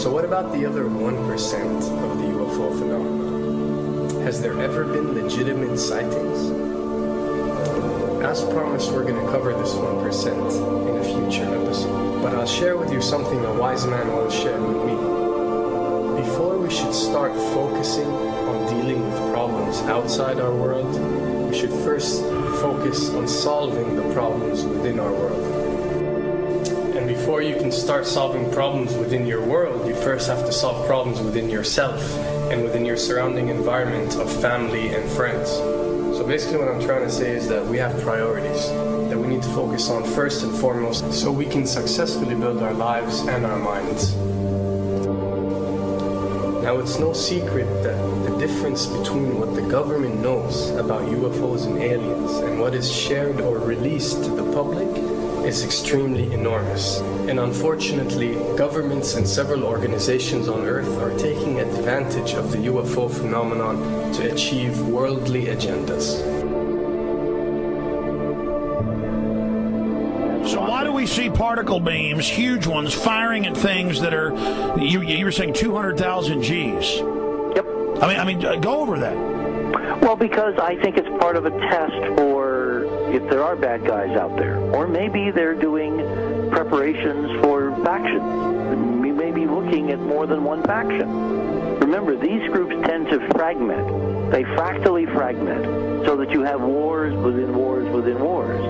So what about the other 1% of the UFO phenomenon? Has there ever been legitimate sightings? As promised, we're going to cover this 1% in a future episode. But I'll share with you something a wise man once shared with me. Before we should start focusing on dealing with problems outside our world, we should first focus on solving the problems within our world. And before you can start solving problems within your world, you first have to solve problems within yourself and within your surrounding environment of family and friends. So basically what I'm trying to say is that we have priorities that we need to focus on first and foremost so we can successfully build our lives and our minds. Now, it's no secret that the difference between what the government knows about UFOs and aliens and what is shared or released to the public is extremely enormous. And unfortunately, governments and several organizations on Earth are taking advantage of the UFO phenomenon to achieve worldly agendas. So why do we see particle beams, huge ones, firing at things that are, you were saying 200,000 Gs? Yep. I mean, go over that. Well, because I think it's part of a test for if there are bad guys out there. Or maybe they're doing preparations for factions. We may be looking at more than one faction. Remember, these groups tend to fragment. They fractally fragment so that you have wars within wars within wars.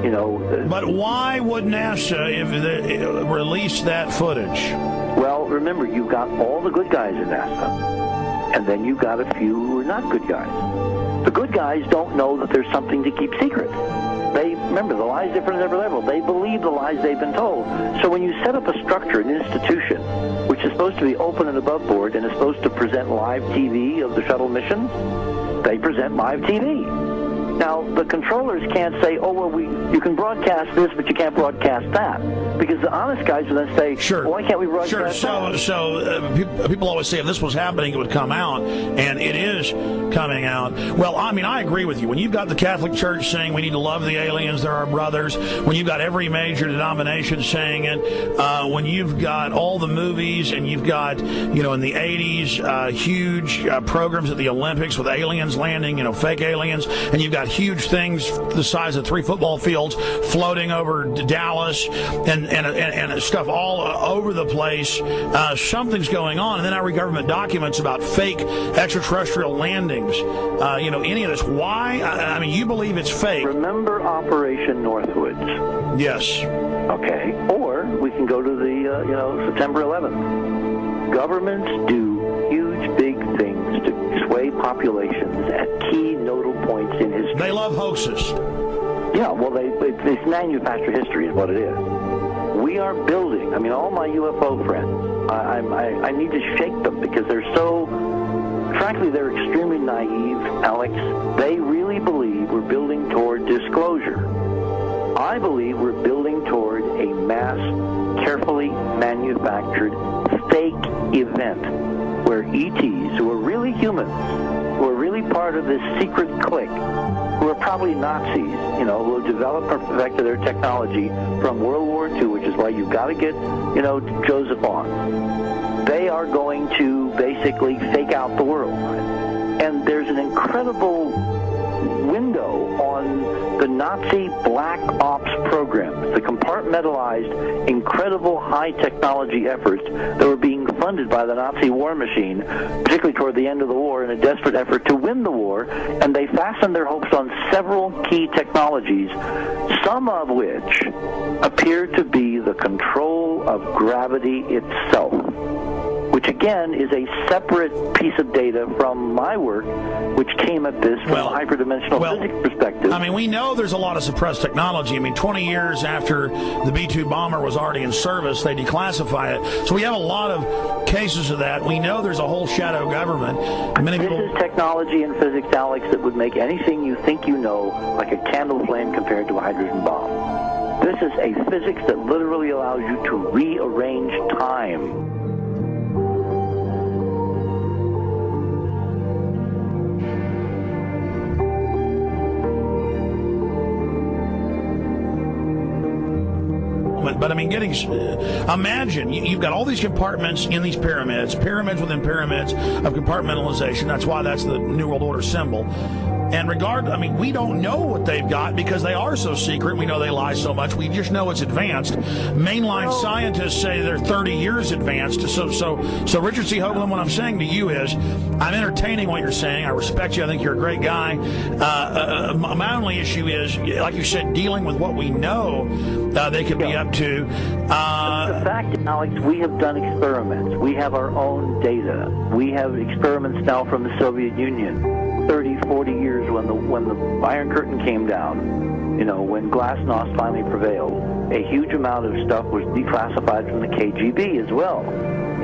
You know. But why would NASA release that footage? Well, remember, you've got all the good guys in NASA, and then you've got a few who are not good guys. The good guys don't know that there's something to keep secret. Remember, the lie's different at every level. They believe the lies they've been told. So when you set up a structure, an institution, which is supposed to be open and above board and is supposed to present live TV of the shuttle missions, they present live TV. Now, the controllers can't say, oh, well, you can broadcast this, but you can't broadcast that. Because the honest guys will then say, sure. Well, why can't we broadcast that? So people always say if this was happening, it would come out, and it is coming out. Well, I mean, I agree with you. When you've got the Catholic Church saying we need to love the aliens, they're our brothers, when you've got every major denomination saying it, when you've got all the movies, and you've got, in the 80s, huge programs at the Olympics with aliens landing, fake aliens, and you've got huge things the size of 3 football fields floating over Dallas and stuff all over the place. Something's going on. And then I read government documents about fake extraterrestrial landings. Any of this. Why? I mean, you believe it's fake. Remember Operation Northwoods? Yes. Okay. Or we can go to the, September 11th. Governments do huge, big things to sway populations at key nodal points in history. They love hoaxes. Yeah, well, it's manufacture history is what it is. We are building, all my UFO friends, I need to shake them because they're so, frankly, they're extremely naive, Alex. They really believe we're building toward disclosure. I believe we're building toward a mass, carefully manufactured fake event where ETs, who are really humans, who are really part of this secret clique, who are probably Nazis, who have developed or perfected their technology from World War II, which is why you've got to get, Joseph on. They are going to basically fake out the world. And there's an incredible window on the Nazi black ops programs, the compartmentalized, incredible high technology efforts that were being funded by the Nazi war machine, particularly toward the end of the war in a desperate effort to win the war, and they fastened their hopes on several key technologies, some of which appear to be the control of gravity itself, which again is a separate piece of data from my work, which came at this from a hyperdimensional physics perspective. We know there's a lot of suppressed technology. 20 years after the B-2 bomber was already in service, they declassify it. So we have a lot of cases of that. We know there's a whole shadow government. This is technology in physics, Alex, that would make anything you think you know like a candle flame compared to a hydrogen bomb. This is a physics that literally allows you to rearrange time. But I mean, imagine you've got all these compartments in these pyramids within pyramids of compartmentalization. That's why that's the New World Order symbol. And we don't know what they've got because they are so secret. We know they lie so much. We just know it's advanced. Mainline scientists say they're 30 years advanced. So Richard C. Hoagland, what I'm saying to you is, I'm entertaining what you're saying. I respect you. I think you're a great guy. My only issue is, like you said, dealing with what we know they could be up to. The fact, Alex, we have done experiments. We have our own data. We have experiments now from the Soviet Union. 30, 40 years when the Iron Curtain came down, when Glasnost finally prevailed, a huge amount of stuff was declassified from the KGB as well.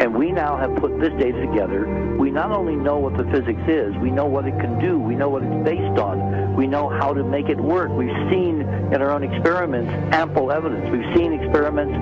And we now have put this data together. We not only know what the physics is, we know what it can do, we know what it's based on, we know how to make it work. We've seen in our own experiments ample evidence. We've seen experiments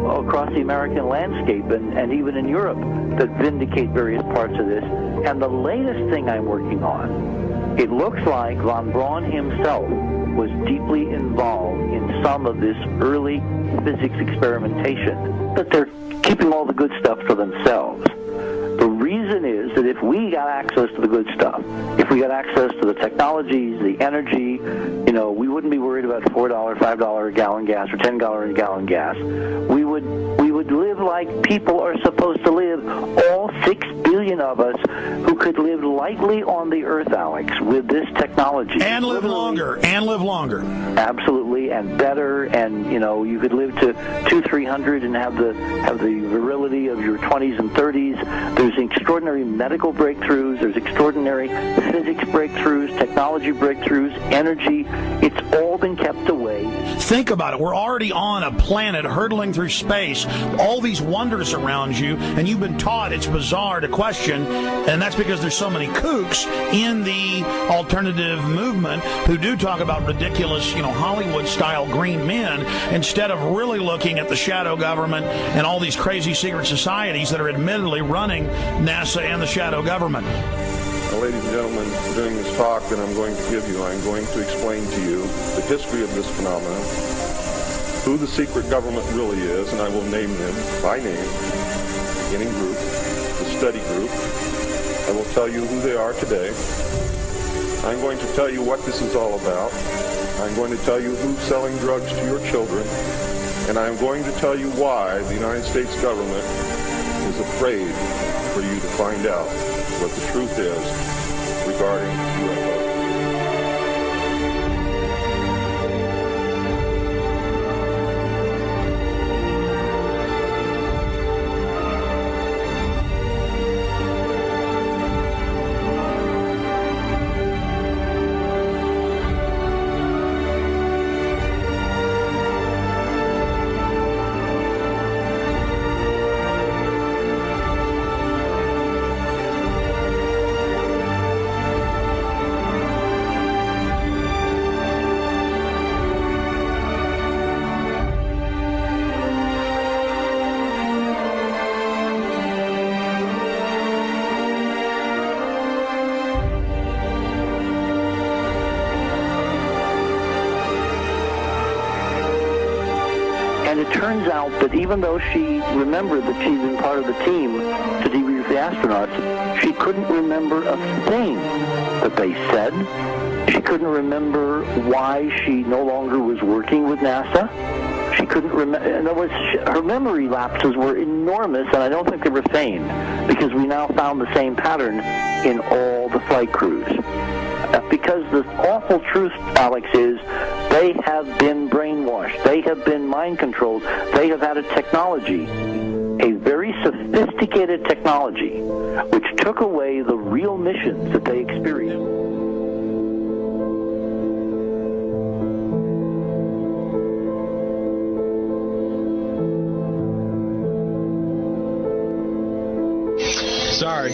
across the American landscape and even in Europe that vindicate various parts of this. And the latest thing I'm working on, it looks like von Braun himself was deeply involved in some of this early physics experimentation, but they're keeping all the good stuff for themselves. The reason is that if we got access to the good stuff, if we got access to the technologies, the energy, we wouldn't be worried about $4, $5 a gallon gas or $10 a gallon gas. We would live like people are supposed to live, all 6 billion of us who could live lightly on the earth, Alex, with this technology. And live longer. Absolutely, and better, and you could live to 200-300 and have the virility of your 20s and 30s. There's extraordinary medical breakthroughs, there's extraordinary physics breakthroughs, technology breakthroughs, energy. It's all been kept away. Think about it. We're already on a planet hurtling through space, all these wonders around you, and you've been taught it's bizarre to question, and that's because there's so many kooks in the alternative movement who do talk about ridiculous, Hollywood-style green men, instead of really looking at the shadow government and all these crazy secret societies that are admittedly running NASA and the shadow government. Now, ladies and gentlemen, during this talk that I'm going to give you, I'm going to explain to you the history of this phenomenon, who the secret government really is, and I will name them by name, the beginning group, the study group. I will tell you who they are today. I'm going to tell you what this is all about. I'm going to tell you who's selling drugs to your children, and I'm going to tell you why the United States government is afraid for you to find out what the truth is regarding UFOs. And it turns out that even though she remembered that she'd been part of the team to debrief the astronauts, she couldn't remember a thing that they said. She couldn't remember why she no longer was working with NASA. She couldn't remember. In other words, her memory lapses were enormous, and I don't think they were feigned, because we now found the same pattern in all the flight crews. Because the awful truth, Alex, is they have been brainwashed. They have been mind controlled. They have had a technology, a very sophisticated technology, which took away the real missions that they experienced. Sorry.